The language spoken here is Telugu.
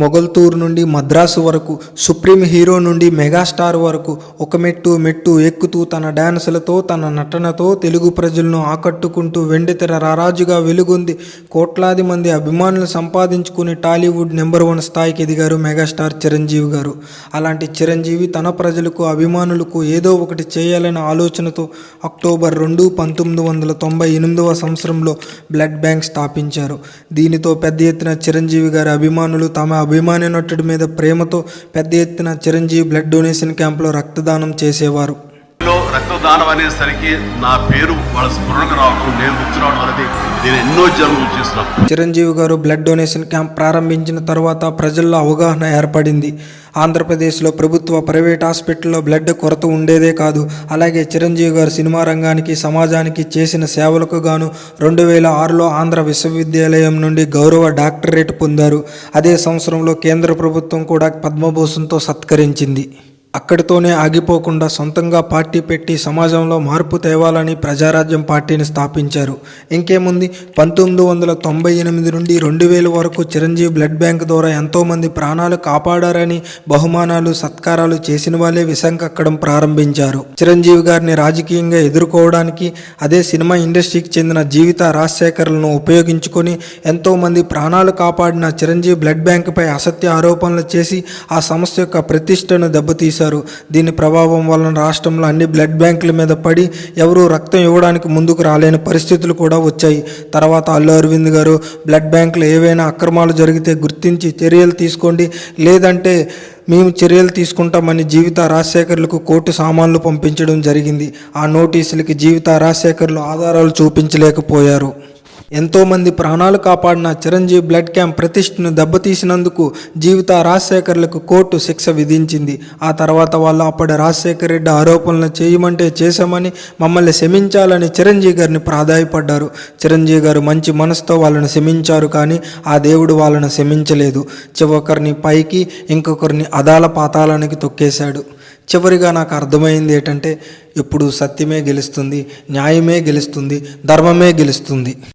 మొగల్తూరు నుండి మద్రాసు వరకు, సుప్రీం హీరో నుండి మెగాస్టార్ వరకు ఒక మెట్టు మెట్టు ఎక్కుతూ తన డ్యాన్సులతో, తన నటనతో తెలుగు ప్రజలను ఆకట్టుకుంటూ వెండితెర రారాజుగా వెలుగొంది కోట్లాది మంది అభిమానులు సంపాదించుకుని టాలీవుడ్ నెంబర్ 1 స్థాయికి ఎదిగారు మెగాస్టార్ చిరంజీవి గారు. అలాంటి చిరంజీవి తన ప్రజలకు, అభిమానులకు ఏదో ఒకటి చేయాలనే ఆలోచనతో అక్టోబర్ 2, 1998వ సంవత్సరంలో బ్లడ్ బ్యాంక్ స్థాపించారు. దీనితో పెద్ద ఎత్తున చిరంజీవి గారి అభిమానులు తమ అభిమాని నటుడి మీద ప్రేమతో పెద్ద ఎత్తున చిరంజీవి బ్లడ్ డొనేషన్ క్యాంపులో రక్తదానం చేసేవారు. రక్తదానం అనేసరికి నా పేరు వాళ్ళ స్మరణకు రావడం, నేను గుర్తురావడం అనేది నేను ఎన్నో జన్మలు చేస్తున్నాను. చిరంజీవి గారు బ్లడ్ డొనేషన్ క్యాంప్ ప్రారంభించిన తర్వాత ప్రజల్లో అవగాహన ఏర్పడింది. ఆంధ్రప్రదేశ్లో ప్రభుత్వ, ప్రైవేట్ హాస్పిటల్లో బ్లడ్ కొరత ఉండేదే కాదు. అలాగే చిరంజీవి గారు సినిమా రంగానికి, సమాజానికి చేసిన సేవలకు గాను 2006లో ఆంధ్ర విశ్వవిద్యాలయం నుండి గౌరవ డాక్టరేట్ పొందారు. అదే సంవత్సరంలో కేంద్ర ప్రభుత్వం కూడా పద్మభూషణ్తో సత్కరించింది. అక్కడితోనే ఆగిపోకుండా సొంతంగా పార్టీ పెట్టి సమాజంలో మార్పు తేవాలని ప్రజారాజ్యం పార్టీని స్థాపించారు. ఇంకేముంది, 1998 నుండి 2000 వరకు చిరంజీవి బ్లడ్ బ్యాంక్ ద్వారా ఎంతోమంది ప్రాణాలు కాపాడారని బహుమానాలు, సత్కారాలు చేసిన వాళ్ళే విశంకక్కడం ప్రారంభించారు. చిరంజీవి గారిని రాజకీయంగా ఎదుర్కోవడానికి అదే సినిమా ఇండస్ట్రీకి చెందిన జీవిత రాజశేఖర్లను ఉపయోగించుకొని ఎంతోమంది ప్రాణాలు కాపాడిన చిరంజీవి బ్లడ్ బ్యాంకుపై అసత్య ఆరోపణలు చేసి ఆ సంస్థ యొక్క ప్రతిష్టను దెబ్బతీశారు. దీని ప్రభావం వలన రాష్ట్రంలో అన్ని బ్లడ్ బ్యాంకుల మీద పడి ఎవరూ రక్తం ఇవ్వడానికి ముందుకు రాలేని పరిస్థితులు కూడా వచ్చాయి. తర్వాత అల్లు అరవింద్ గారు బ్లడ్ బ్యాంకులో ఏవైనా అక్రమాలు జరిగితే గుర్తించి చర్యలు తీసుకోండి, లేదంటే మేము చర్యలు తీసుకుంటామని జీవిత రాజశేఖర్లకు కోర్టు సామాన్లు పంపించడం జరిగింది. ఆ నోటీసులకి జీవిత రాజశేఖర్లు ఆధారాలు చూపించలేకపోయారు. ఎంతోమంది ప్రాణాలు కాపాడిన చిరంజీవి బ్లడ్ క్యాంప్ ప్రతిష్టను దెబ్బతీసినందుకు జీవిత రాజశేఖర్లకు కోర్టు శిక్ష విధించింది. ఆ తర్వాత వాళ్ళు అప్పటి రాజశేఖర్ రెడ్డి ఆరోపణలు చేయమంటే చేశామని, మమ్మల్ని క్షమించాలని చిరంజీవి గారిని ప్రాధాయపడ్డారు. చిరంజీవి గారు మంచి మనసుతో వాళ్ళని క్షమించారు, కానీ ఆ దేవుడు వాళ్ళని క్షమించలేదు. ఒకరిని పైకి, ఇంకొకరిని అదాల పాతాళానికి తొక్కేశాడు. చివరిగా నాకు అర్థమైంది ఏంటంటే, ఎప్పుడు సత్యమే గెలుస్తుంది, న్యాయమే గెలుస్తుంది, ధర్మమే గెలుస్తుంది.